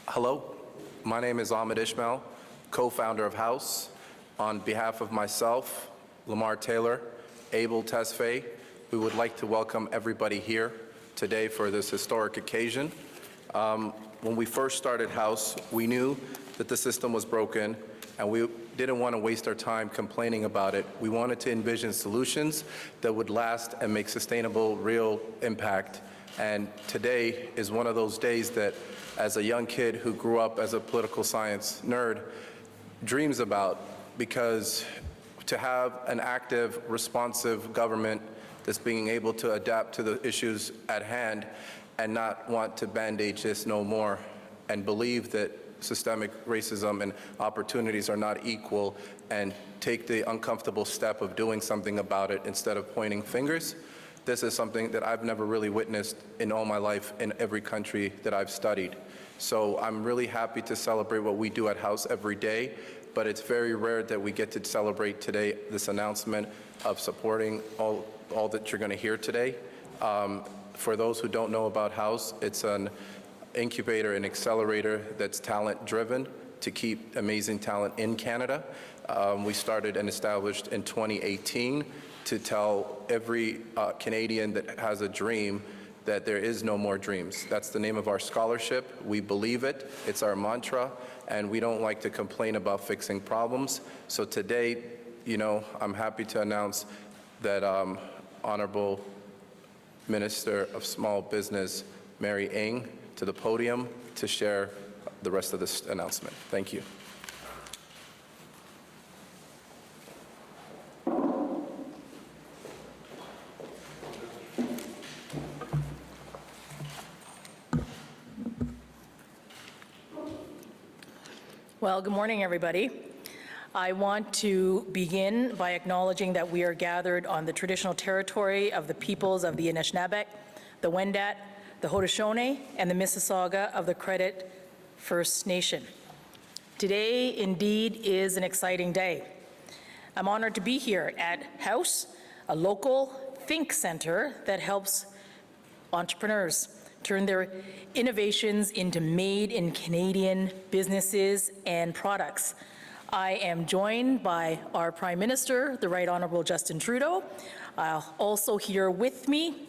Hello, my name is Ahmed Ismail, co-founder of Hxouse. On behalf of myself, Lamar Taylor, Abel Tesfaye, we would like to welcome everybody here today for this historic occasion. When we first started Hxouse, we knew that the system was broken and we didn't want to waste our time complaining about it. We wanted to envision solutions that would last and make sustainable, real impact. And today is one of those days that, as a young kid who grew up as a political science nerd, dreams about, because to have an active, responsive government that's being able to adapt to the issues at hand and not want to bandage this no more and believe that systemic racism and opportunities are not equal and take the uncomfortable step of doing something about it instead of pointing fingers. This is something that I've never really witnessed in all my life in every country that I've studied. So I'm really happy to celebrate what we do at Hxouse every day, but it's very rare that we get to celebrate today this announcement of supporting all that you're going to hear today. For those who don't know about Hxouse, it's an incubator and accelerator that's talent-driven to keep amazing talent in Canada. We started and established in 2018 to tell every Canadian that has a dream that there is no more dreams. That's the name of our scholarship. We believe it. It's our mantra, and we don't like to complain about fixing problems. So today, I'm happy to announce that Honorable Minister of Small Business, Mary Ng, to the podium to share the rest of this announcement. Thank you. Well, good morning, everybody. I want to begin by acknowledging that we are gathered on the traditional territory of the peoples of the Anishinaabe, the Wendat, the Haudenosaunee, and the Mississauga of the Credit First Nation. Today, indeed, is an exciting day. I'm honored to be here at Hxouse, a local think center that helps entrepreneurs turn their innovations into made-in-Canadian businesses and products. I am joined by our Prime Minister, the Right Honourable Justin Trudeau. Also here with me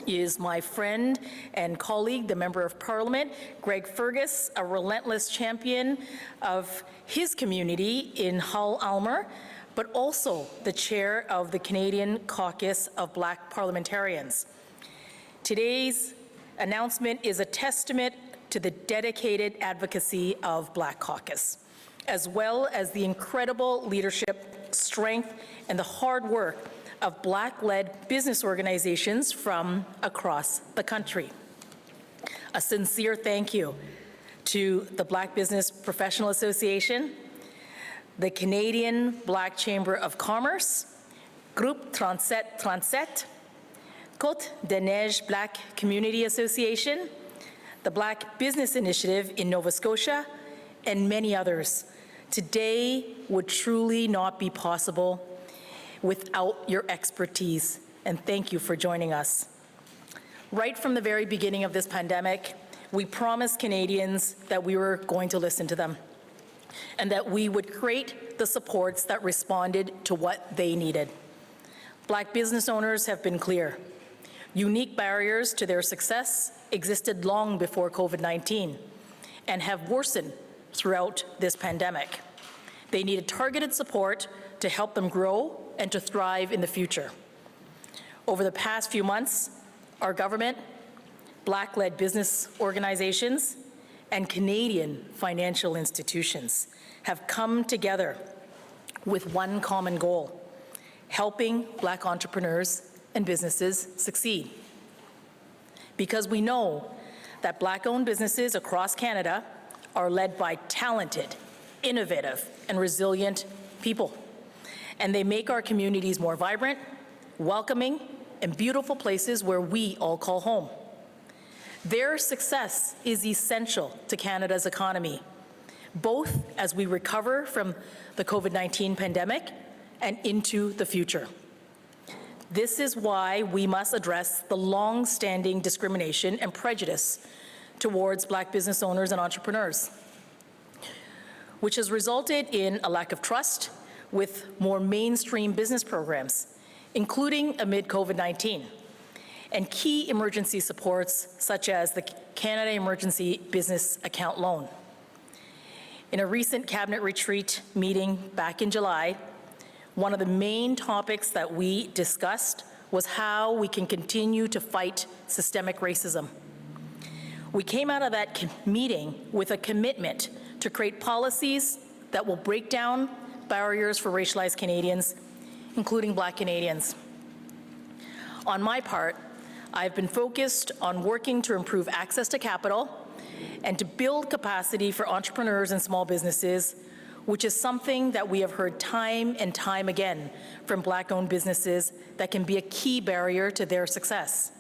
is my friend and colleague, the Member of Parliament, Greg Fergus, a relentless champion of his community in Hull-Aylmer, but also the chair of the Canadian Caucus of Black Parliamentarians. Today's announcement is a testament to the dedicated advocacy of Black Caucus, as well as the incredible leadership, strength, and the hard work of Black-led business organizations from across the country. A sincere thank you to the Black Business Professional Association, the Canadian Black Chamber of Commerce, Groupe 3737, Côte des Neiges Black Community Association, the Black Business Initiative in Nova Scotia, and many others. Today would truly not be possible without your expertise, and thank you for joining us. Right from the very beginning of this pandemic, we promised Canadians that we were going to listen to them and that we would create the supports that responded to what they needed. Black business owners have been clear. Unique barriers to their success existed long before COVID-19 and have worsened throughout this pandemic. They needed targeted support to help them grow and to thrive in the future. Over the past few months, our government, Black-led business organizations, and Canadian financial institutions have come together with one common goal: helping Black entrepreneurs and businesses succeed. Because we know that Black-owned businesses across Canada are led by talented, innovative, and resilient people. And they make our communities more vibrant, welcoming, and beautiful places where we all call home. Their success is essential to Canada's economy, both as we recover from the COVID-19 pandemic and into the future. This is why we must address the long-standing discrimination and prejudice towards Black business owners and entrepreneurs, which has resulted in a lack of trust with more mainstream business programs, including amid COVID-19, and key emergency supports such as the Canada Emergency Business Account Loan. In a recent cabinet retreat meeting back in July, one of the main topics that we discussed was how we can continue to fight systemic racism. We came out of that meeting with a commitment to create policies that will break down barriers for racialized Canadians, including Black Canadians. On my part, I've been focused on working to improve access to capital and to build capacity for entrepreneurs and small businesses, which is something that we have heard time and time again from Black-owned businesses that can be a key barrier to their success.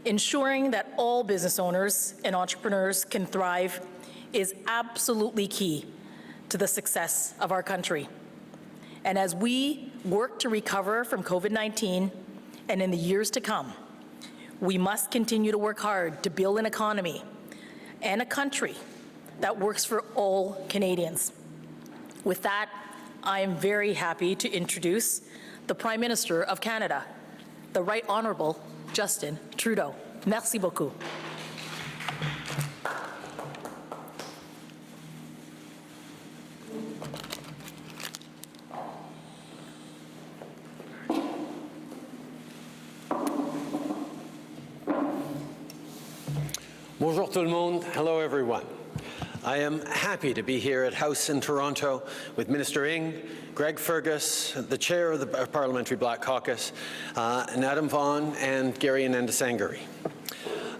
Ensuring that all business owners and entrepreneurs can thrive is absolutely key to the success of our country. And as we work to recover from COVID-19 and in the years to come, we must continue to work hard to build an economy and a country that works for all Canadians. With that, I am very happy to introduce the Prime Minister of Canada, the Right Honourable Justin Trudeau. Merci beaucoup. Bonjour tout le monde. Hello, everyone. I am happy to be here at Hxouse in Toronto with Minister Ng, Greg Fergus, the chair of the Parliamentary Black Caucus, and Adam Vaughan and Gary Anandasangari.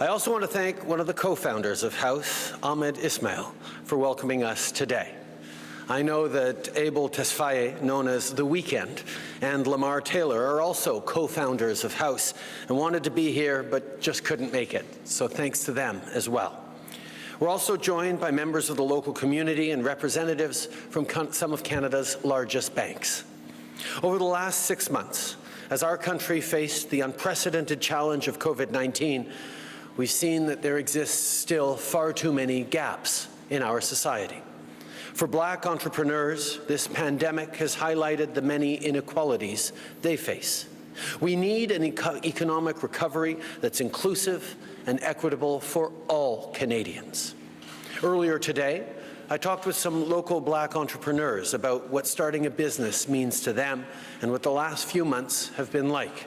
I also want to thank one of the co-founders of Hxouse, Ahmed Ismail, for welcoming us today. I know that Abel Tesfaye, known as the Weeknd, and Lamar Taylor are also co-founders of Hxouse and wanted to be here but just couldn't make it. So thanks to them as well. We're also joined by members of the local community and representatives from some of Canada's largest banks. Over the last 6 months, as our country faced the unprecedented challenge of COVID-19, we've seen that there exists still far too many gaps in our society. For Black entrepreneurs, this pandemic has highlighted the many inequalities they face. We need an economic recovery that's inclusive and equitable for all Canadians. Earlier today, I talked with some local Black entrepreneurs about what starting a business means to them and what the last few months have been like.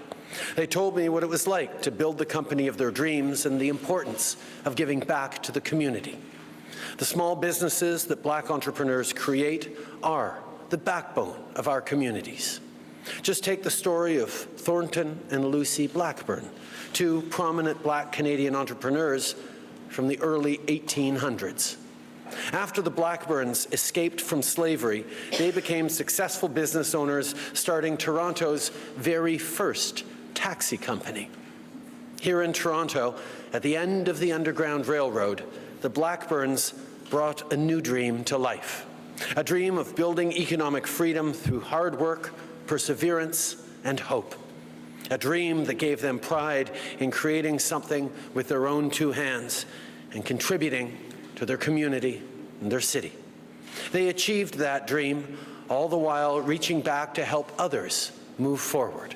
They told me what it was like to build the company of their dreams and the importance of giving back to the community. The small businesses that Black entrepreneurs create are the backbone of our communities. Just take the story of Thornton and Lucy Blackburn, two prominent Black Canadian entrepreneurs from the early 1800s. After the Blackburns escaped from slavery, they became successful business owners, starting Toronto's very first taxi company. Here in Toronto, at the end of the Underground Railroad, the Blackburns brought a new dream to life, a dream of building economic freedom through hard work, perseverance, and hope, a dream that gave them pride in creating something with their own two hands and contributing to their community and their city. They achieved that dream, all the while reaching back to help others move forward.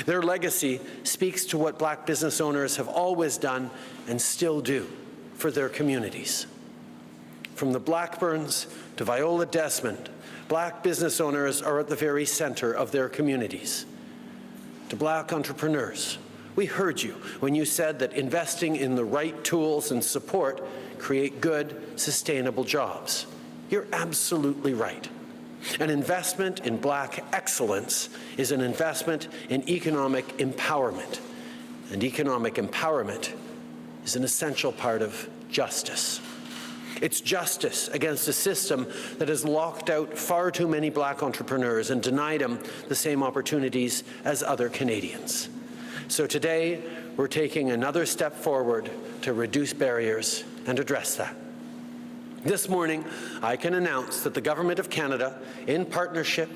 Their legacy speaks to what Black business owners have always done and still do for their communities. From the Blackburns to Viola Desmond, Black business owners are at the very center of their communities. To Black entrepreneurs, we heard you when you said that investing in the right tools and support create good, sustainable jobs. You're absolutely right. An investment in Black excellence is an investment in economic empowerment, and economic empowerment is an essential part of justice. It's justice against a system that has locked out far too many Black entrepreneurs and denied them the same opportunities as other Canadians. So today, we're taking another step forward to reduce barriers and address that. This morning, I can announce that the Government of Canada, in partnership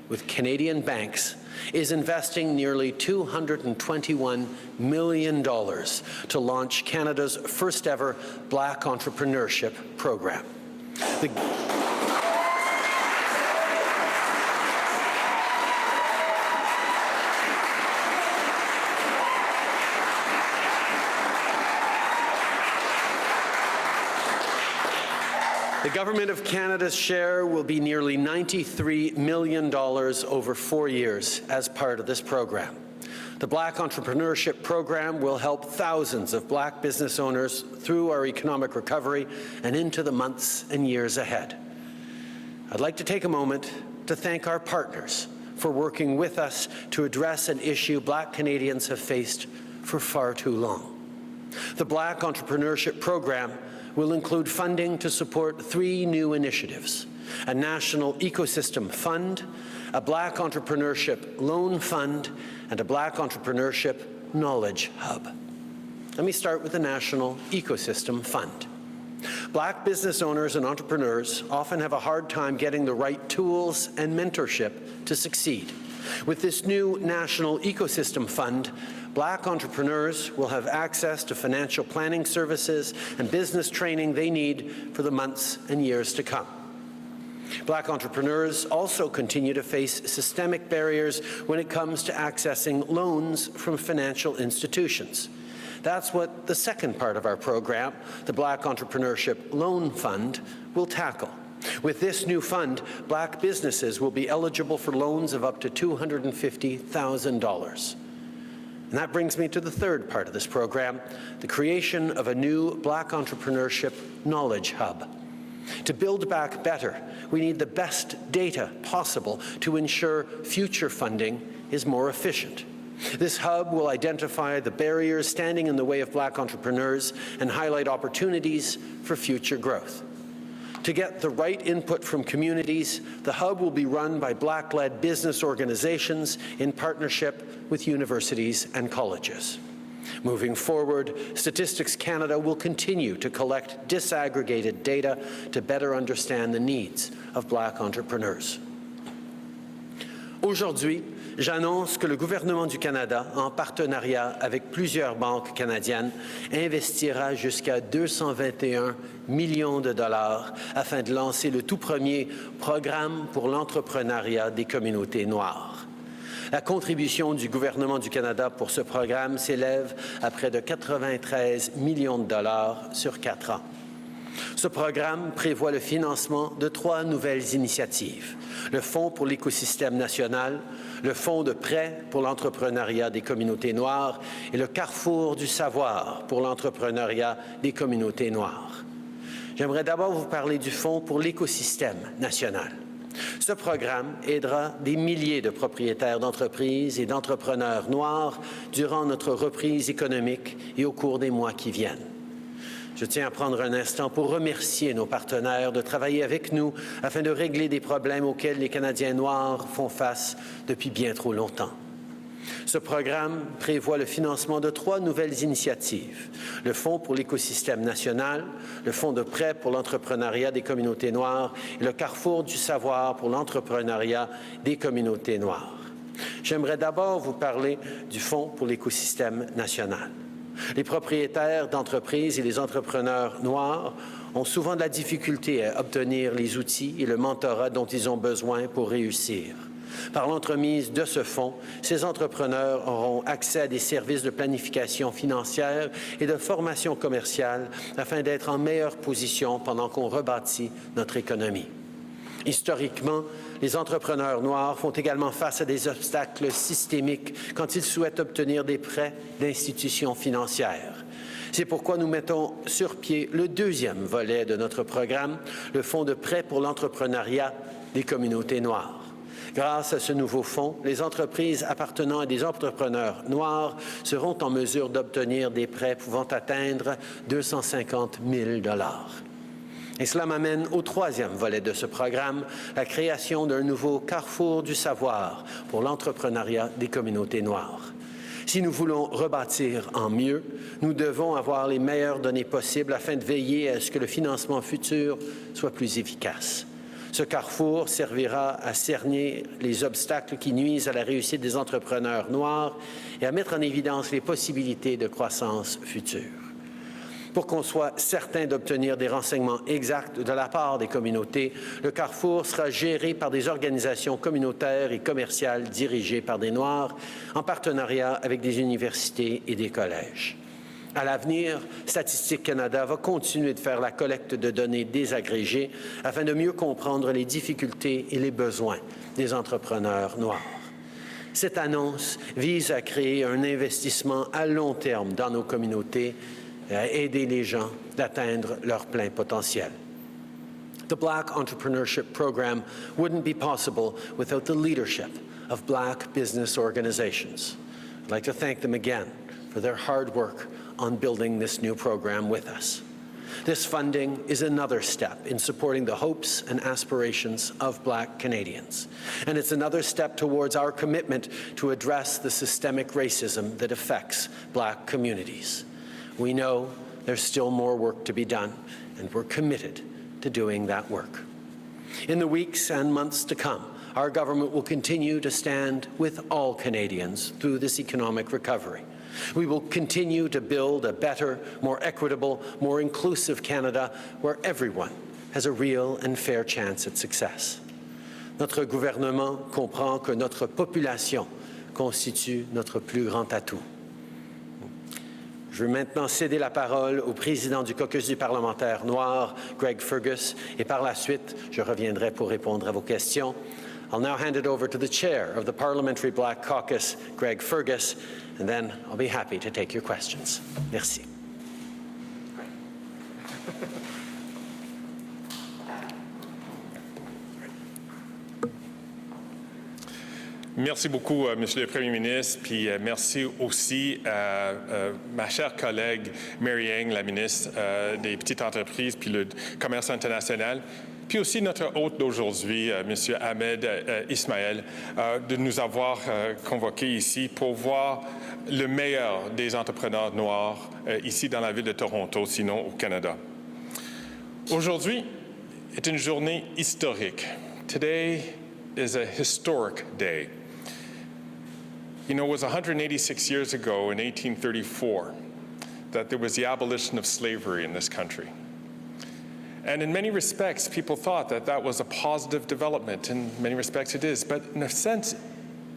with Canadian banks, is investing nearly $221 million to launch Canada's first ever Black Entrepreneurship Program. The Government of Canada's share will be nearly $93 million over 4 years as part of this program. The Black Entrepreneurship Program will help thousands of Black business owners through our economic recovery and into the months and years ahead. I'd like to take a moment to thank our partners for working with us to address an issue Black Canadians have faced for far too long. The Black Entrepreneurship Program will include funding to support 3 new initiatives: a national ecosystem fund, a Black Entrepreneurship loan fund, and a Black Entrepreneurship knowledge hub. Let me start with the National Ecosystem Fund. Black business owners and entrepreneurs often have a hard time getting the right tools and mentorship to succeed. With this new National Ecosystem Fund, Black entrepreneurs will have access to financial planning services and business training they need for the months and years to come. Black entrepreneurs also continue to face systemic barriers when it comes to accessing loans from financial institutions. That's what the second part of our program, the Black Entrepreneurship Loan Fund, will tackle. With this new fund, Black businesses will be eligible for loans of up to $250,000. And that brings me to the third part of this program, the creation of a new Black Entrepreneurship Knowledge Hub. To build back better, we need the best data possible to ensure future funding is more efficient. This hub will identify the barriers standing in the way of Black entrepreneurs and highlight opportunities for future growth. To get the right input from communities, the hub will be run by Black-led business organizations in partnership with universities and colleges. Moving forward, Statistics Canada will continue to collect disaggregated data to better understand the needs of Black entrepreneurs. Aujourd'hui, j'annonce que le gouvernement du Canada, en partenariat avec plusieurs banques canadiennes, investira jusqu'à 221 millions de dollars afin de lancer le tout premier programme pour l'entrepreneuriat des communautés noires. La contribution du gouvernement du Canada pour ce programme s'élève à près de 93 millions de dollars sur 4 ans. Ce programme prévoit le financement de 3 nouvelles initiatives: le Fonds pour l'écosystème national, le Fonds de prêt pour l'entrepreneuriat des communautés noires et le Carrefour du savoir pour l'entrepreneuriat des communautés noires. J'aimerais d'abord vous parler du Fonds pour l'écosystème national. Ce programme aidera des milliers de propriétaires d'entreprises et d'entrepreneurs noirs durant notre reprise économique et au cours des mois qui viennent. Je tiens à prendre un instant pour remercier nos partenaires de travailler avec nous afin de régler des problèmes auxquels les Canadiens noirs font face depuis bien trop longtemps. Ce programme prévoit le financement de 3 nouvelles initiatives: le Fonds pour l'écosystème national, le Fonds de prêt pour l'entrepreneuriat des communautés noires et le Carrefour du savoir pour l'entrepreneuriat des communautés noires. J'aimerais d'abord vous parler du Fonds pour l'écosystème national. Les propriétaires d'entreprises et les entrepreneurs noirs ont souvent de la difficulté à obtenir les outils et le mentorat dont ils ont besoin pour réussir. Par l'entremise de ce fonds, ces entrepreneurs auront accès à des services de planification financière et de formation commerciale afin d'être en meilleure position pendant qu'on rebâtit notre économie. Historiquement, les entrepreneurs noirs font également face à des obstacles systémiques quand ils souhaitent obtenir des prêts d'institutions financières. C'est pourquoi nous mettons sur pied le deuxième volet de notre programme, le Fonds de prêt pour l'entrepreneuriat des communautés noires. Grâce à ce nouveau fonds, les entreprises appartenant à des entrepreneurs noirs seront en mesure d'obtenir des prêts pouvant atteindre 250 000 $. Et cela m'amène au troisième volet de ce programme, la création d'un nouveau carrefour du savoir pour l'entrepreneuriat des communautés noires. Si nous voulons rebâtir en mieux, nous devons avoir les meilleures données possibles afin de veiller à ce que le financement futur soit plus efficace. Ce carrefour servira à cerner les obstacles qui nuisent à la réussite des entrepreneurs noirs et à mettre en évidence les possibilités de croissance future. Pour qu'on soit certain d'obtenir des renseignements exacts de la part des communautés, le carrefour sera géré par des organisations communautaires et commerciales dirigées par des Noirs, en partenariat avec des universités et des collèges. À l'avenir, Statistique Canada va continuer de faire la collecte de données désagrégées afin de mieux comprendre les difficultés et les besoins des entrepreneurs noirs. Cette annonce vise à créer un investissement à long terme dans nos communautés et à aider les gens d'atteindre leur plein potentiel. The Black Entrepreneurship Program wouldn't be possible without the leadership of Black business organizations. I'd like to thank them again for their hard work on building this new program with us. This funding is another step in supporting the hopes and aspirations of Black Canadians. And it's another step towards our commitment to address the systemic racism that affects Black communities. We know there's still more work to be done, and we're committed to doing that work. In the weeks and months to come, our government will continue to stand with all Canadians through this economic recovery. We will continue to build a better, more equitable, more inclusive Canada where everyone has a real and fair chance at success. Notre gouvernement comprend que notre population constitue notre plus grand atout. Je veux maintenant céder la parole au président du caucus du parlementaire noir, Greg Fergus, et par la suite, je reviendrai pour répondre à vos questions. I'll now hand it over to the chair of the Parliamentary Black Caucus, Greg Fergus, and then I'll be happy to take your questions. Merci. Merci beaucoup, Monsieur le Premier ministre, puis merci aussi à ma chère collègue Mary-Ann, la ministre des Petites Entreprises puis le Commerce international, puis aussi notre hôte d'aujourd'hui, Monsieur Ahmed Ismail, de nous avoir convoqués ici pour voir le meilleur des entrepreneurs noirs ici dans la ville de Toronto, sinon au Canada. Aujourd'hui est une journée historique. Today is a historic day. You know, it was 186 years ago in 1834 that there was the abolition of slavery in this country. And in many respects, people thought that that was a positive development. In many respects, it is. But in a sense,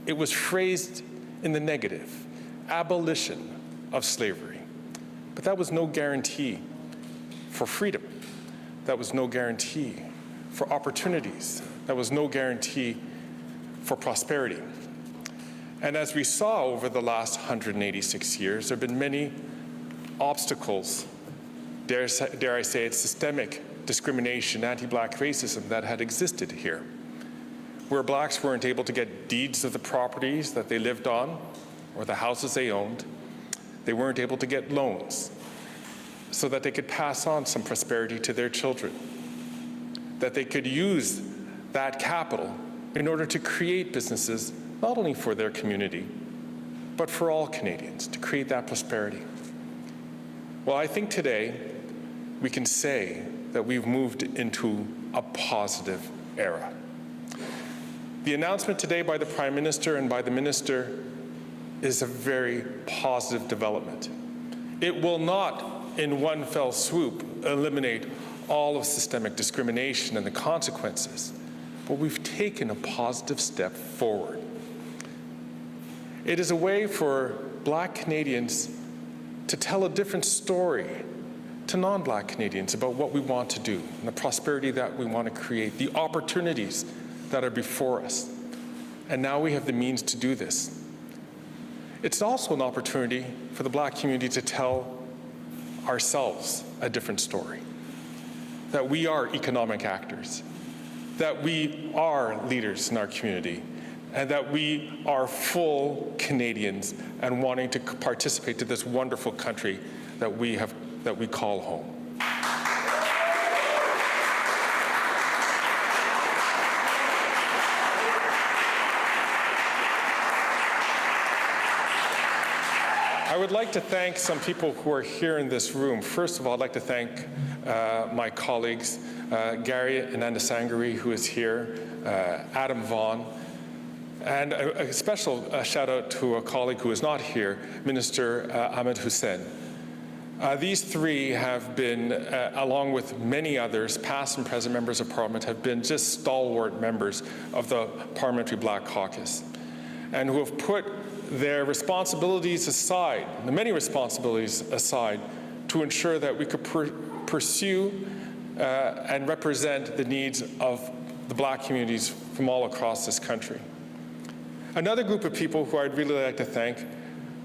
it was phrased in the negative, abolition of slavery. But that was no guarantee for freedom. That was no guarantee for opportunities. That was no guarantee for prosperity. And as we saw over the last 186 years, there have been many obstacles, dare I say it, systemic discrimination, anti-Black racism that had existed here, where Blacks weren't able to get deeds of the properties that they lived on or the houses they owned. They weren't able to get loans so that they could pass on some prosperity to their children, that they could use that capital in order to create businesses not only for their community, but for all Canadians, to create that prosperity. Well, I think today we can say that we've moved into a positive era. The announcement today by the Prime Minister and by the Minister is a very positive development. It will not, in one fell swoop, eliminate all of systemic discrimination and the consequences, but we've taken a positive step forward. It is a way for Black Canadians to tell a different story to non-Black Canadians about what we want to do and the prosperity that we want to create, the opportunities that are before us. And now we have the means to do this. It's also an opportunity for the Black community to tell ourselves a different story, that we are economic actors, that we are leaders in our community, and that we are full Canadians and wanting to participate to this wonderful country that we call home. I would like to thank some people who are here in this room. First of all, I'd like to thank my colleagues, Gary Anandasangari, who is here, Adam Vaughan, and a special shout out to a colleague who is not here, Minister Ahmed Ismail. These three have been, along with many others, past and present members of Parliament, have been just stalwart members of the Parliamentary Black Caucus, and who have put their responsibilities aside, the many responsibilities aside, to ensure that we could pursue and represent the needs of the Black communities from all across this country. Another group of people who I'd really like to thank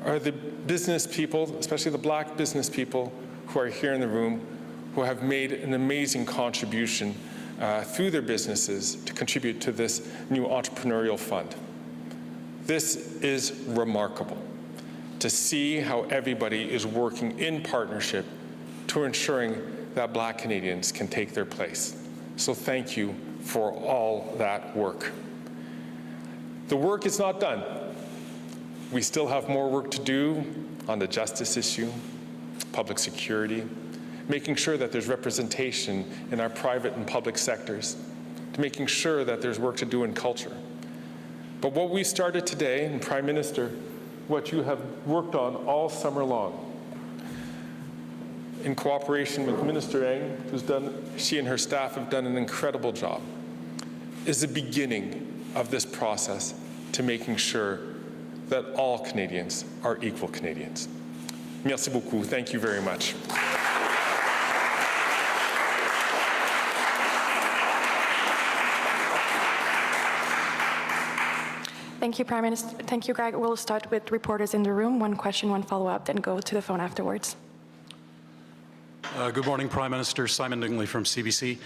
are the business people, especially the Black business people who are here in the room, who have made an amazing contribution through their businesses to contribute to this new entrepreneurial fund. This is remarkable to see how everybody is working in partnership to ensuring that Black Canadians can take their place. So thank you for all that work. The work is not done. We still have more work to do on the justice issue, public security, making sure that there's representation in our private and public sectors, to making sure that there's work to do in culture. But what we started today, and Prime Minister, what you have worked on all summer long, in cooperation with Minister Eng, she and her staff have done an incredible job, is the beginning of this process to making sure that all Canadians are equal Canadians. Merci beaucoup. Thank you very much. Thank you, Prime Minister. Thank you, Greg. We'll start with reporters in the room. One question, one follow-up, then go to the phone afterwards. Good morning, Prime Minister. Simon Dingley from CBC.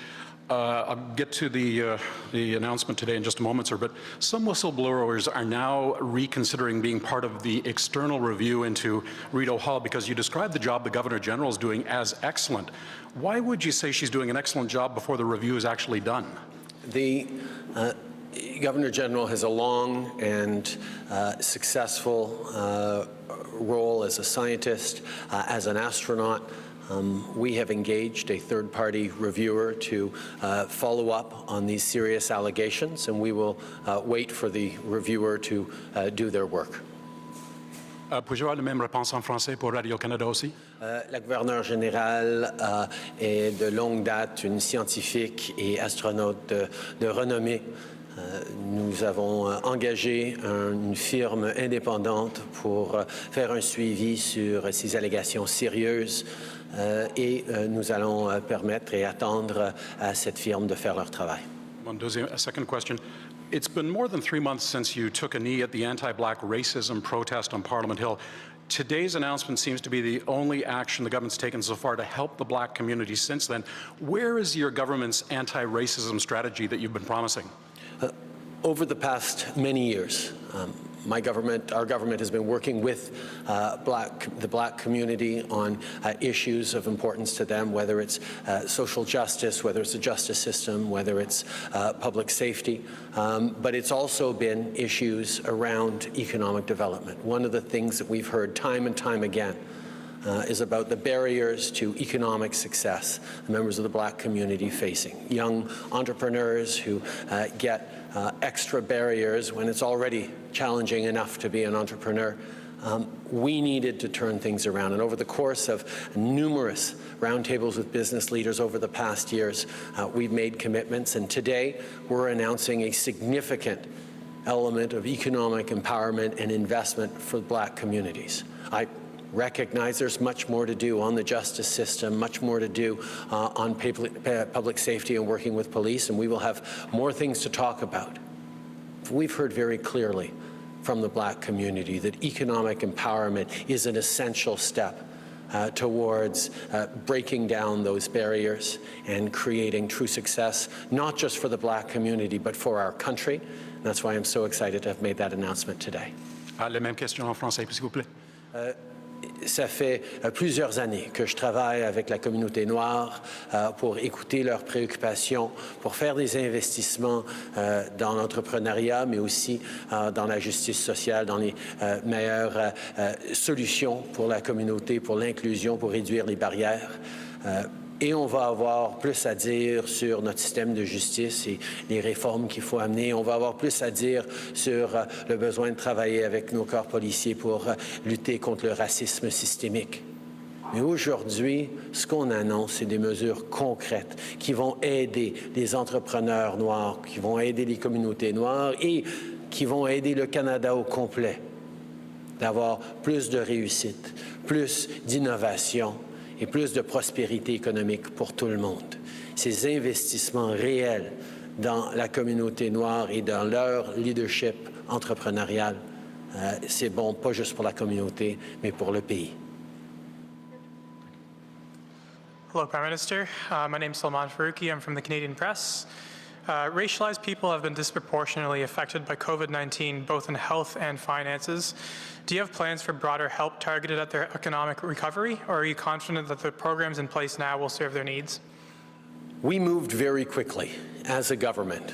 I'll get to the announcement today in just a moment, sir, but some whistleblowers are now reconsidering being part of the external review into Rideau Hall because you described the job the Governor-General is doing as excellent. Why would you say she's doing an excellent job before the review is actually done? The Governor-General has a long and successful role as a scientist, as an astronaut. We have engaged a third-party reviewer to follow up on these serious allegations, and we will wait for the reviewer to do their work. Puis-je avoir la même réponse en français pour Radio-Canada aussi? La gouverneure générale est de longue date une scientifique et astronaute de renommée. Nous avons engagé une firme indépendante pour faire un suivi sur ces allégations sérieuses et nous allons permettre et attendre à cette firme de faire leur travail. A second question. It's been more than 3 months since you took a knee at the anti-Black racism protest on Parliament Hill. Today's announcement seems to be the only action the government's taken so far to help the Black community since then. Where is your government's anti-racism strategy that you've been promising? Over the past many years, our government has been working with the Black community on issues of importance to them, whether it's social justice, whether it's the justice system, whether it's public safety, but it's also been issues around economic development. One of the things that we've heard time and time again is about the barriers to economic success the members of the Black community facing. Young entrepreneurs who get extra barriers when it's already challenging enough to be an entrepreneur. We needed to turn things around, and over the course of numerous roundtables with business leaders over the past years, we've made commitments, and today we're announcing a significant element of economic empowerment and investment for Black communities. I recognize there's much more to do on the justice system, much more to do on public safety and working with police, and we will have more things to talk about. We've heard very clearly from the Black community that economic empowerment is an essential step towards breaking down those barriers and creating true success, not just for the Black community, but for our country. And that's why I'm so excited to have made that announcement today. La même question en français, s'il vous plaît. ça fait plusieurs années que je travaille avec la communauté noire pour écouter leurs préoccupations, pour faire des investissements dans l'entrepreneuriat, mais aussi dans la justice sociale, dans les meilleures solutions pour la communauté, pour l'inclusion, pour réduire les barrières. Et on va avoir plus à dire sur notre système de justice et les réformes qu'il faut amener. On va avoir plus à dire sur le besoin de travailler avec nos corps policiers pour lutter contre le racisme systémique. Mais aujourd'hui, ce qu'on annonce, c'est des mesures concrètes qui vont aider les entrepreneurs noirs, qui vont aider les communautés noires et qui vont aider le Canada au complet d'avoir plus de réussite, plus d'innovation et plus de prospérité économique pour tout le monde. Ces investissements réels dans la communauté noire et dans leur leadership entrepreneurial, c'est bon pas juste pour la communauté, mais pour le pays. Hello, Prime Minister. My name is Salman Faruqi. I'm from the Canadian Press. Racialized people have been disproportionately affected by COVID-19, both in health and finances. Do you have plans for broader help targeted at their economic recovery, or are you confident that the programs in place now will serve their needs? We moved very quickly as a government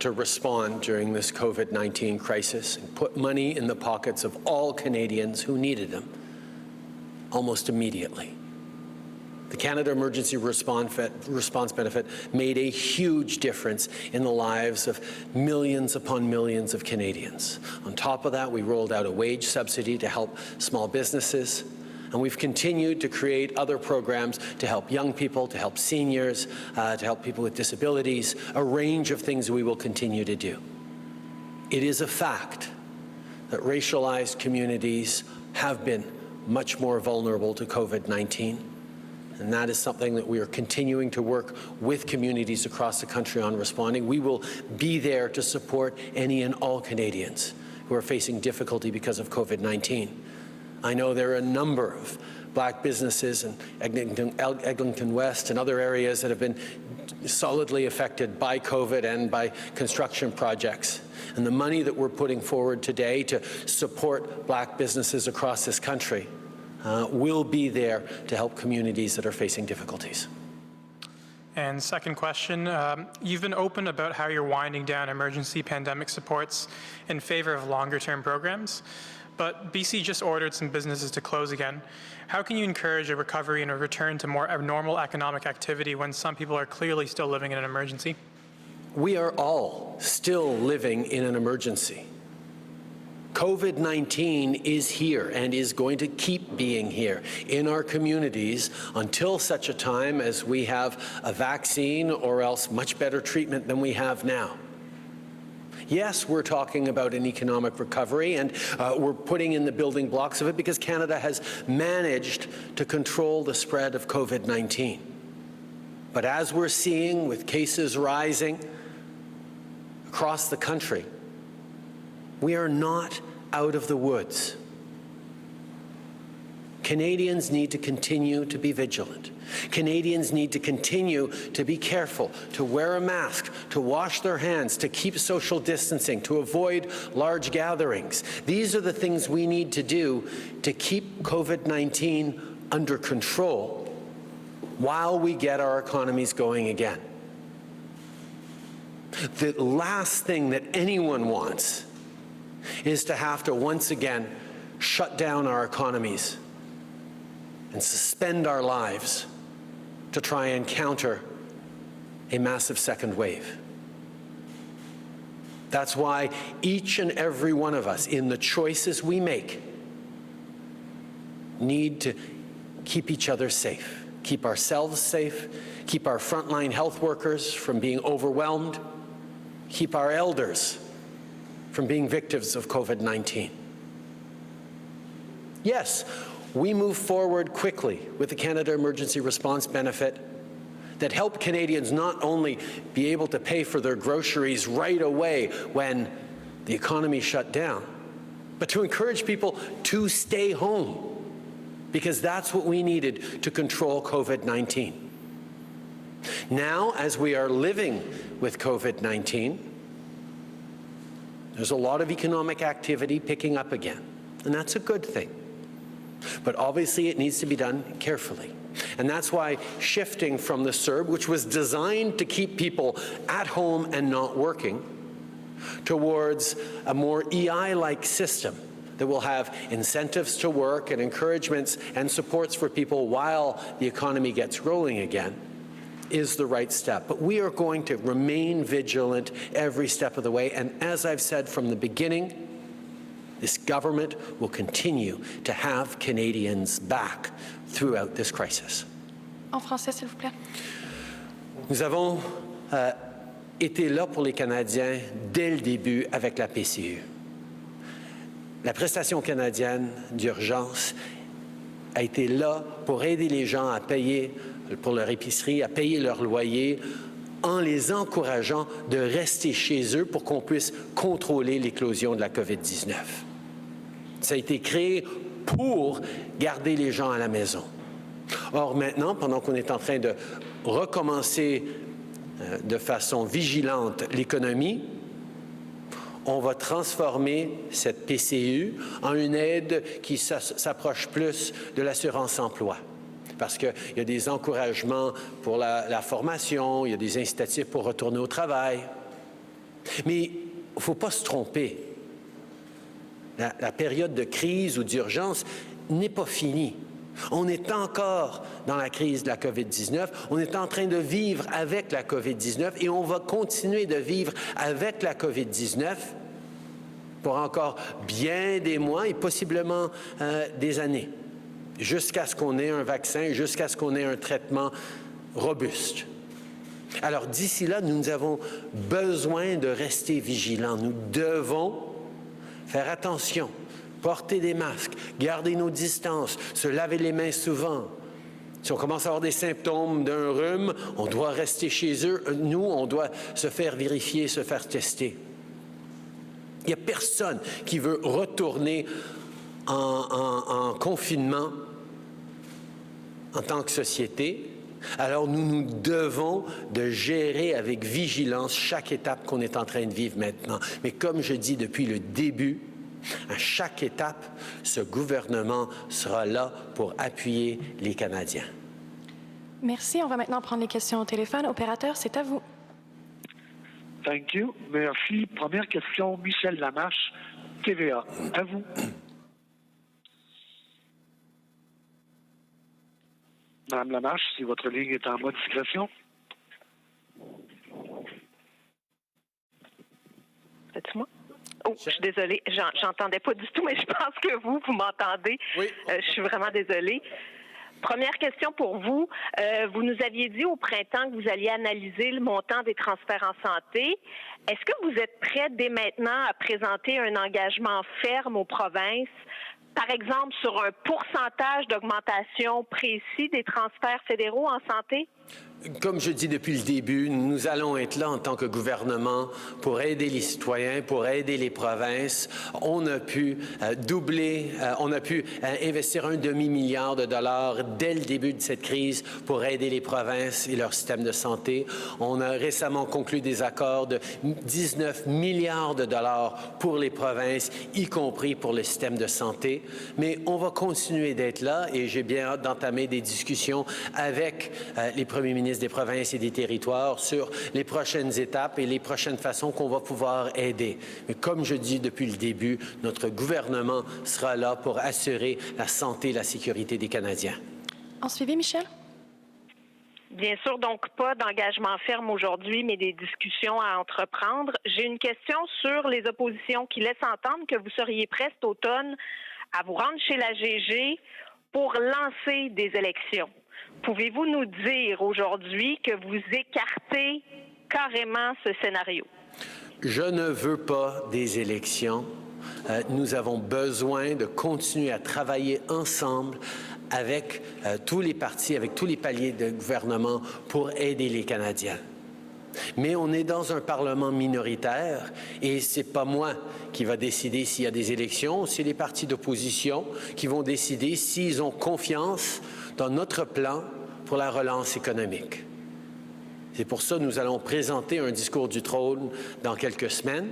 to respond during this COVID-19 crisis and put money in the pockets of all Canadians who needed them almost immediately. The Canada Emergency Response Benefit made a huge difference in the lives of millions upon millions of Canadians. On top of that, we rolled out a wage subsidy to help small businesses, and we've continued to create other programs to help young people, to help seniors, to help people with disabilities, a range of things we will continue to do. It is a fact that racialized communities have been much more vulnerable to COVID-19. And that is something that we are continuing to work with communities across the country on responding. We will be there to support any and all Canadians who are facing difficulty because of COVID-19. I know there are a number of Black businesses in Eglinton West and other areas that have been solidly affected by COVID and by construction projects. And the money that we're putting forward today to support Black businesses across this country will be there to help communities that are facing difficulties. And second question, you've been open about how you're winding down emergency pandemic supports in favor of longer-term programs, but BC just ordered some businesses to close again. How can you encourage a recovery and a return to more normal economic activity when some people are clearly still living in an emergency? We are all still living in an emergency. COVID-19 is here and is going to keep being here in our communities until such a time as we have a vaccine or else much better treatment than we have now. Yes, we're talking about an economic recovery, and we're putting in the building blocks of it because Canada has managed to control the spread of COVID-19. But as we're seeing with cases rising across the country, we are not out of the woods. Canadians need to continue to be vigilant. Canadians need to continue to be careful, to wear a mask, to wash their hands, to keep social distancing, to avoid large gatherings. These are the things we need to do to keep COVID-19 under control while we get our economies going again. The last thing that anyone wants is to have to once again shut down our economies and suspend our lives to try and counter a massive second wave. That's why each and every one of us, in the choices we make, need to keep each other safe, keep ourselves safe, keep our frontline health workers from being overwhelmed, keep our elders from being victims of COVID-19. Yes, we move forward quickly with the Canada Emergency Response Benefit that helped Canadians not only be able to pay for their groceries right away when the economy shut down, but to encourage people to stay home, because that's what we needed to control COVID-19. Now, as we are living with COVID-19, there's a lot of economic activity picking up again, and that's a good thing. But obviously, it needs to be done carefully. And that's why shifting from the CERB, which was designed to keep people at home and not working, towards a more EI-like system that will have incentives to work and encouragements and supports for people while the economy gets rolling again, is the right step. But we are going to remain vigilant every step of the way. And as I've said from the beginning, this government will continue to have Canadians back throughout this crisis. En français, s'il vous plaît. Nous avons été là pour les Canadiens dès le début avec la PCU. La prestation canadienne d'urgence a été là pour aider les gens à payer pour leur épicerie, à payer leur loyer, en les encourageant de rester chez eux pour qu'on puisse contrôler l'éclosion de la COVID-19. Ça a été créé pour garder les gens à la maison. Or, maintenant, pendant qu'on est en train de recommencer de façon vigilante l'économie, on va transformer cette PCU en une aide qui s'approche plus de l'assurance-emploi. Parce qu'il y a des encouragements pour la formation, il y a des incitatifs pour retourner au travail. Mais il ne faut pas se tromper. La période de crise ou d'urgence n'est pas finie. On est encore dans la crise de la COVID-19. On est en train de vivre avec la COVID-19 et on va continuer de vivre avec la COVID-19 pour encore bien des mois et possiblement des années, jusqu'à ce qu'on ait un vaccin, jusqu'à ce qu'on ait un traitement robuste. Alors d'ici là, nous avons besoin de rester vigilants. Nous devons faire attention, porter des masques, garder nos distances, se laver les mains souvent. Si on commence à avoir des symptômes d'un rhume, on doit rester chez eux. Nous, on doit se faire vérifier, se faire tester. Il n'y a personne qui veut retourner en confinement en tant que société. Alors nous devons de gérer avec vigilance chaque étape qu'on est en train de vivre maintenant. Mais comme je dis depuis le début, à chaque étape, ce gouvernement sera là pour appuyer les Canadiens. Merci. On va maintenant prendre les questions au téléphone. Opérateur, c'est à vous. Thank you. Merci. Première question, Michel Lamarche, TVA. À vous. Madame Lamarche, si votre ligne est en mode discrétion. C'est-tu moi? Oh, je suis désolée, j'entendais pas du tout, mais je pense que vous m'entendez. Oui. Je suis vraiment désolée. Première question pour vous. Vous nous aviez dit au printemps que vous alliez analyser le montant des transferts en santé. Est-ce que vous êtes prêt dès maintenant à présenter un engagement ferme aux provinces, par exemple sur un pourcentage d'augmentation précis des transferts fédéraux en santé? Comme je dis depuis le début, nous allons être là en tant que gouvernement pour aider les citoyens, pour aider les provinces. On a pu investir un demi-milliard de dollars dès le début de cette crise pour aider les provinces et leur système de santé. On a récemment conclu des accords de 19 milliards de dollars pour les provinces, y compris pour le système de santé. Mais on va continuer d'être là et j'ai bien hâte d'entamer des discussions avec les premiers ministres des provinces et des territoires sur les prochaines étapes et les prochaines façons qu'on va pouvoir aider. Mais comme je dis depuis le début, notre gouvernement sera là pour assurer la santé et la sécurité des Canadiens. En suivi, Michel? Bien sûr, donc pas d'engagement ferme aujourd'hui, mais des discussions à entreprendre. J'ai une question sur les oppositions qui laissent entendre que vous seriez prêt cet automne à vous rendre chez la GG pour lancer des élections. Pouvez-vous nous dire aujourd'hui que vous écartez carrément ce scénario? Je ne veux pas des élections. Nous avons besoin de continuer à travailler ensemble avec tous les partis, avec tous les paliers de gouvernement pour aider les Canadiens. Mais on est dans un Parlement minoritaire et ce n'est pas moi qui va décider s'il y a des élections, c'est les partis d'opposition qui vont décider s'ils ont confiance dans notre plan pour la relance économique. C'est pour ça que nous allons présenter un discours du trône dans quelques semaines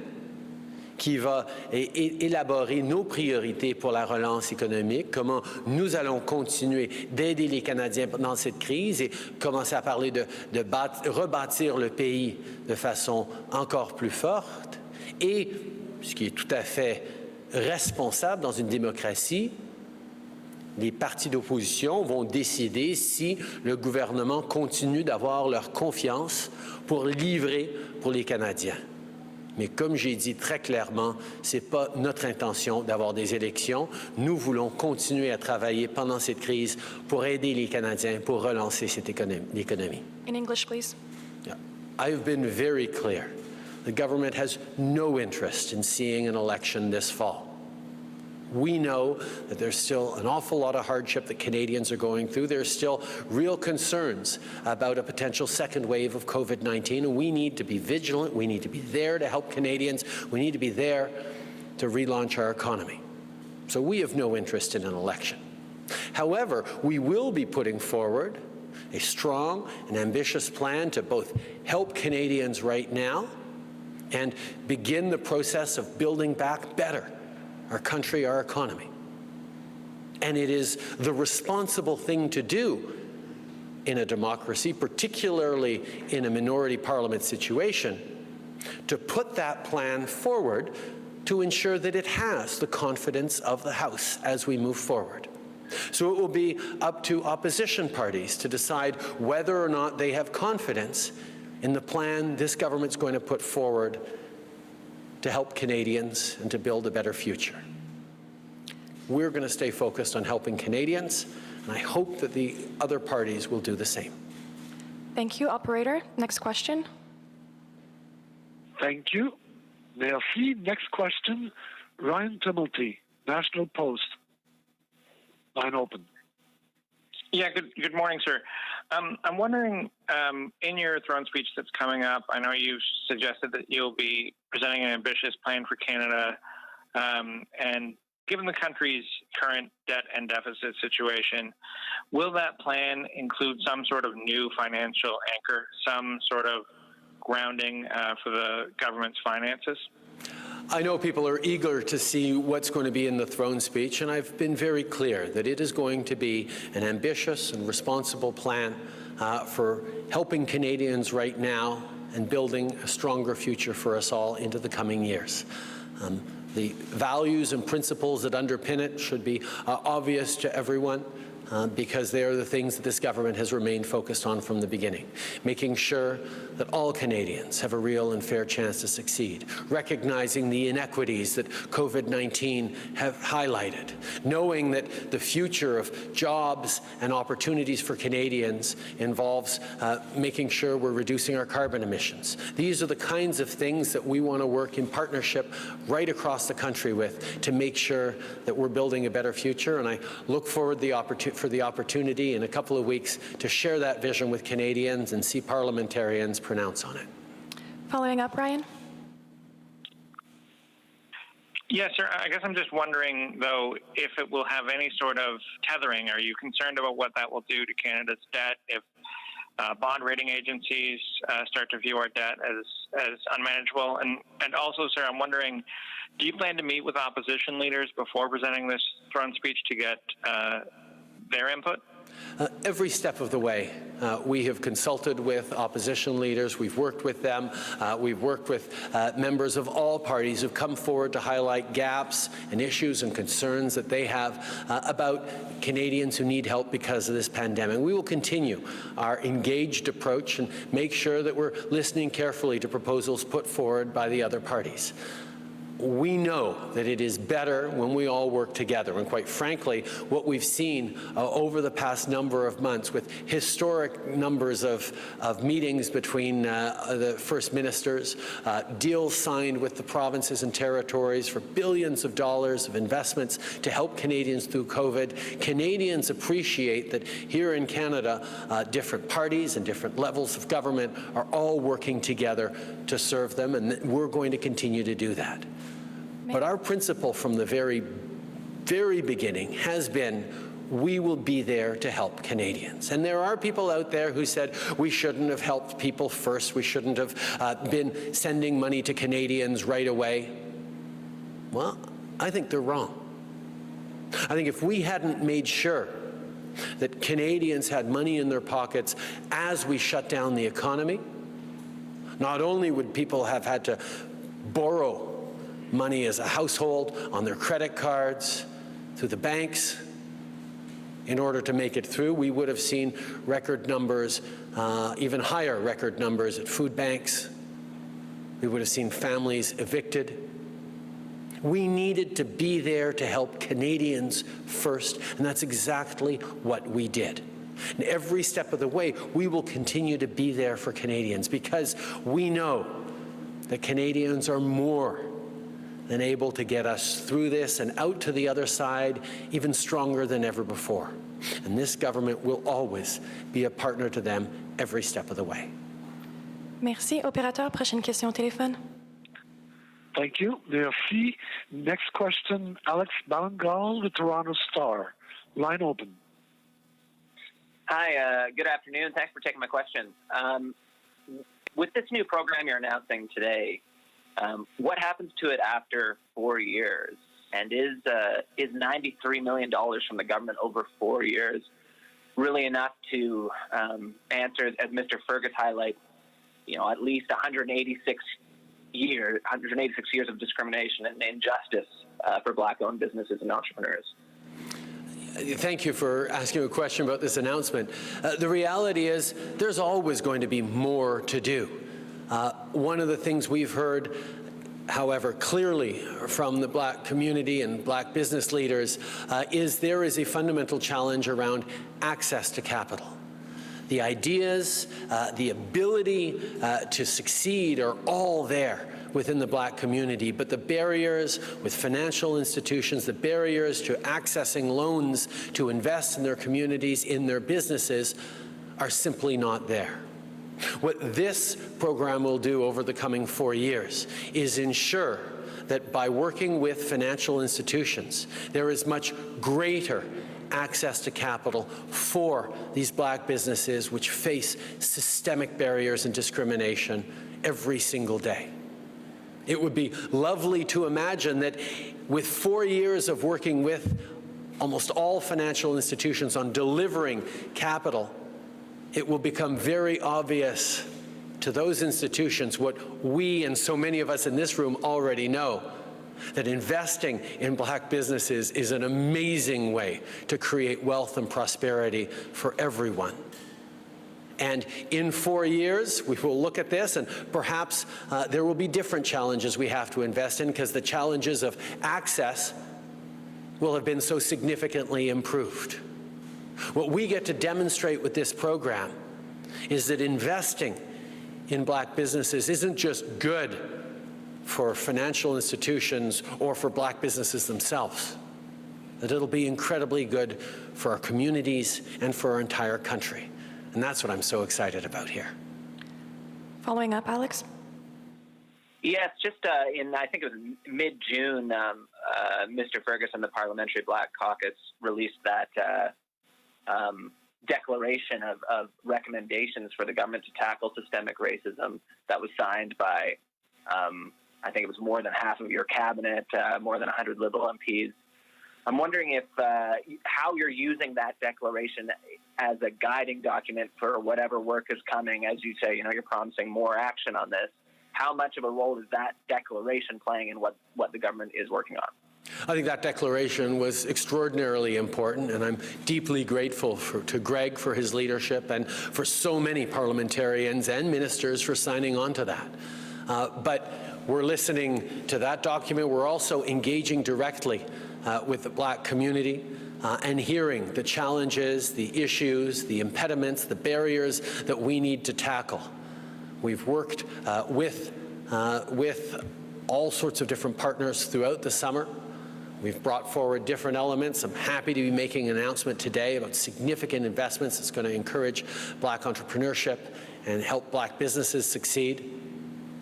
qui va élaborer nos priorités pour la relance économique, comment nous allons continuer d'aider les Canadiens dans cette crise et commencer à parler de rebâtir le pays de façon encore plus forte. Et, ce qui est tout à fait responsable dans une démocratie, les partis d'opposition vont décider si le gouvernement continue d'avoir leur confiance pour livrer pour les Canadiens. Mais comme j'ai dit très clairement, ce n'est pas notre intention d'avoir des élections. Nous voulons continuer à travailler pendant cette crise pour aider les Canadiens, pour relancer cette économie. In English, please. Yeah. I've been very clear. The government has no interest in seeing an election this fall. We know that there's still an awful lot of hardship that Canadians are going through. There's still real concerns about a potential second wave of COVID-19, and we need to be vigilant. We need to be there to help Canadians. We need to be there to relaunch our economy. So we have no interest in an election. However, we will be putting forward a strong and ambitious plan to both help Canadians right now and begin the process of building back better our country, our economy. And it is the responsible thing to do in a democracy, particularly in a minority parliament situation, to put that plan forward to ensure that it has the confidence of the House as we move forward. So it will be up to opposition parties to decide whether or not they have confidence in the plan this government's going to put forward to help Canadians and to build a better future. We're going to stay focused on helping Canadians, and I hope that the other parties will do the same. Thank you. Operator, next question. Thank you. Merci. Next question, Ryan Tumulty, National Post. Line open. Yeah, good morning, sir. I'm wondering, in your throne speech that's coming up, I know you suggested that you'll be presenting an ambitious plan for Canada, and given the country's current debt and deficit situation, will that plan include some sort of new financial anchor, some sort of grounding for the government's finances? I know people are eager to see what's going to be in the throne speech, and I've been very clear that it is going to be an ambitious and responsible plan for helping Canadians right now and building a stronger future for us all into the coming years. The values and principles that underpin it should be obvious to everyone. Because they are the things that this government has remained focused on from the beginning. Making sure that all Canadians have a real and fair chance to succeed. Recognizing the inequities that COVID-19 have highlighted. Knowing that the future of jobs and opportunities for Canadians involves making sure we're reducing our carbon emissions. These are the kinds of things that we want to work in partnership right across the country with to make sure that we're building a better future. And I look forward for the opportunity in a couple of weeks to share that vision with Canadians and see parliamentarians pronounce on it. Following up, Ryan? Yes, sir. I guess I'm just wondering, though, if it will have any sort of tethering. Are you concerned about what that will do to Canada's debt if bond rating agencies start to view our debt as unmanageable? And also, sir, I'm wondering, do you plan to meet with opposition leaders before presenting this throne speech to get their input? Every step of the way, we have consulted with opposition leaders. We've worked with them. We've worked with members of all parties who've come forward to highlight gaps and issues and concerns that they have about Canadians who need help because of this pandemic. We will continue our engaged approach and make sure that we're listening carefully to proposals put forward by the other parties. We know that it is better when we all work together. And quite frankly, what we've seen over the past number of months with historic numbers of meetings between the First Ministers, deals signed with the provinces and territories for billions of dollars of investments to help Canadians through COVID. Canadians appreciate that here in Canada, different parties and different levels of government are all working together to serve them, and we're going to continue to do that. But our principle from the very, very beginning has been we will be there to help Canadians. And there are people out there who said we shouldn't have helped people first, we shouldn't have been sending money to Canadians right away. Well, I think they're wrong. I think if we hadn't made sure that Canadians had money in their pockets as we shut down the economy, not only would people have had to borrow money as a household on their credit cards, through the banks, in order to make it through, we would have seen record numbers, even higher record numbers at food banks. We would have seen families evicted. We needed to be there to help Canadians first, and that's exactly what we did. And every step of the way, we will continue to be there for Canadians because we know that Canadians are more than able to get us through this and out to the other side even stronger than ever before. And this government will always be a partner to them every step of the way. Merci. Opérateur, prochaine question au téléphone. Thank you. Merci. Next question, Alex Balangal, the Toronto Star. Line open. Hi, good afternoon. Thanks for taking my question. With this new program you're announcing today, what happens to it after 4 years? And is $93 million from the government over 4 years really enough to answer, as Mr. Fergus highlights, at least 186 years of discrimination and injustice for Black-owned businesses and entrepreneurs? Thank you for asking a question about this announcement. The reality is there's always going to be more to do. One of the things we've heard, however, clearly from the Black community and Black business leaders is there is a fundamental challenge around access to capital. The ideas, the ability to succeed are all there within the Black community, but the barriers with financial institutions, the barriers to accessing loans to invest in their communities, in their businesses, are simply not there. What this program will do over the coming 4 years is ensure that by working with financial institutions, there is much greater access to capital for these Black businesses which face systemic barriers and discrimination every single day. It would be lovely to imagine that with 4 years of working with almost all financial institutions on delivering capital, it will become very obvious to those institutions what we and so many of us in this room already know, that investing in Black businesses is an amazing way to create wealth and prosperity for everyone. And in 4 years, we will look at this, and perhaps there will be different challenges we have to invest in because the challenges of access will have been so significantly improved. What we get to demonstrate with this program is that investing in Black businesses isn't just good for financial institutions or for Black businesses themselves, that it'll be incredibly good for our communities and for our entire country. And that's what I'm so excited about here. Following up, Alex? Yes, just in, I think it was mid-June, Mr. Fergus and the Parliamentary Black Caucus released that declaration of recommendations for the government to tackle systemic racism that was signed by, I think it was more than half of your cabinet, more than 100 Liberal MPs. I'm wondering if how you're using that declaration as a guiding document for whatever work is coming. As you say, you're promising more action on this. How much of a role is that declaration playing in what the government is working on? I think that declaration was extraordinarily important, and I'm deeply grateful to Greg for his leadership and for so many parliamentarians and ministers for signing on to that. But we're listening to that document. We're also engaging directly with the Black community and hearing the challenges, the issues, the impediments, the barriers that we need to tackle. We've worked with all sorts of different partners throughout the summer. We've brought forward different elements. I'm happy to be making an announcement today about significant investments that's going to encourage Black entrepreneurship and help Black businesses succeed.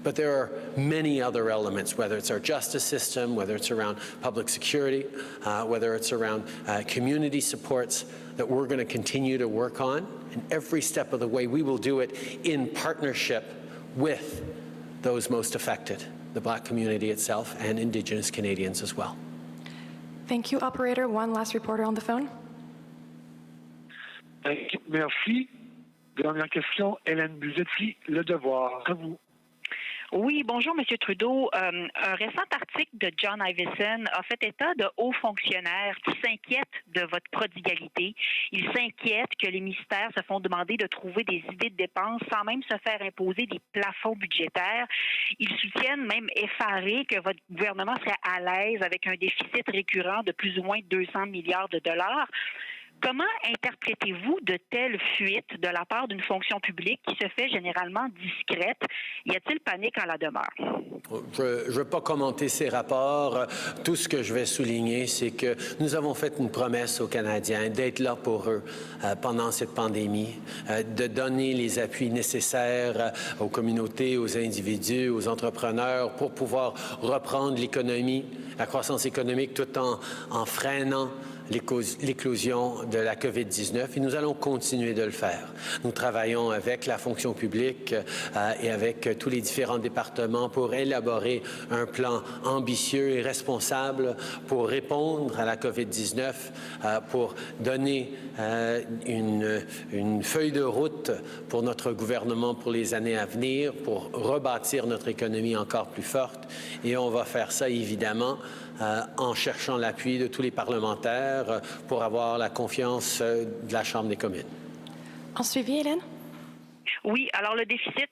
But there are many other elements, whether it's our justice system, whether it's around public security, whether it's around community supports, that we're going to continue to work on. And every step of the way, we will do it in partnership with those most affected. the Black community itself and Indigenous Canadians as well. Thank you, operator. One last reporter on the phone. Merci. Dernière question, Hélène Buzetti, Le Devoir. À vous. Oui, bonjour, M. Trudeau. Un récent article de John Ivison a fait état de hauts fonctionnaires qui s'inquiètent de votre prodigalité. Ils s'inquiètent que les ministères se font demander de trouver des idées de dépenses sans même se faire imposer des plafonds budgétaires. Ils soutiennent, même effarés, que votre gouvernement serait à l'aise avec un déficit récurrent de plus ou moins 200 milliards de dollars. Comment interprétez-vous de telles fuites de la part d'une fonction publique qui se fait généralement discrète? Y a-t-il panique en la demeure? Je ne veux pas commenter ces rapports. Tout ce que je vais souligner, c'est que nous avons fait une promesse aux Canadiens d'être là pour eux pendant cette pandémie, de donner les appuis nécessaires aux communautés, aux individus, aux entrepreneurs pour pouvoir reprendre l'économie, la croissance économique, tout en freinant l'éclosion de la COVID-19 et nous allons continuer de le faire. Nous travaillons avec la fonction publique et avec tous les différents départements pour élaborer un plan ambitieux et responsable pour répondre à la COVID-19, pour donner une feuille de route pour notre gouvernement pour les années à venir, pour rebâtir notre économie encore plus forte. Et on va faire ça, évidemment, en cherchant l'appui de tous les parlementaires pour avoir la confiance de la Chambre des communes. En suivi, Hélène? Oui, alors le déficit,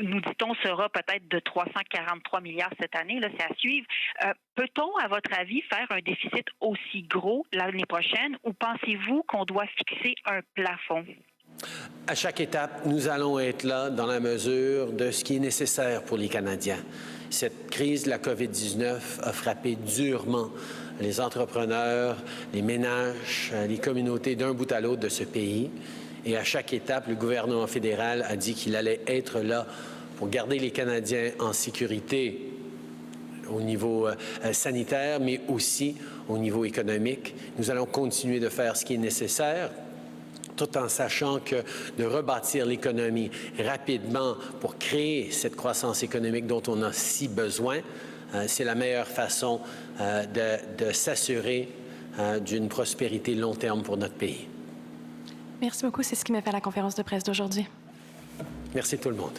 nous dit-on, sera peut-être de 343 milliards cette année, là, c'est à suivre. Peut-on, à votre avis, faire un déficit aussi gros l'année prochaine ou pensez-vous qu'on doit fixer un plafond? À chaque étape, nous allons être là dans la mesure de ce qui est nécessaire pour les Canadiens. Cette crise de la COVID-19 a frappé durement les entrepreneurs, les ménages, les communautés d'un bout à l'autre de ce pays. Et à chaque étape, le gouvernement fédéral a dit qu'il allait être là pour garder les Canadiens en sécurité au niveau sanitaire, mais aussi au niveau économique. Nous allons continuer de faire ce qui est nécessaire, tout en sachant que de rebâtir l'économie rapidement pour créer cette croissance économique dont on a si besoin, c'est la meilleure façon de s'assurer d'une prospérité long terme pour notre pays. Merci beaucoup. C'est ce qui m'a fait la conférence de presse d'aujourd'hui. Merci tout le monde.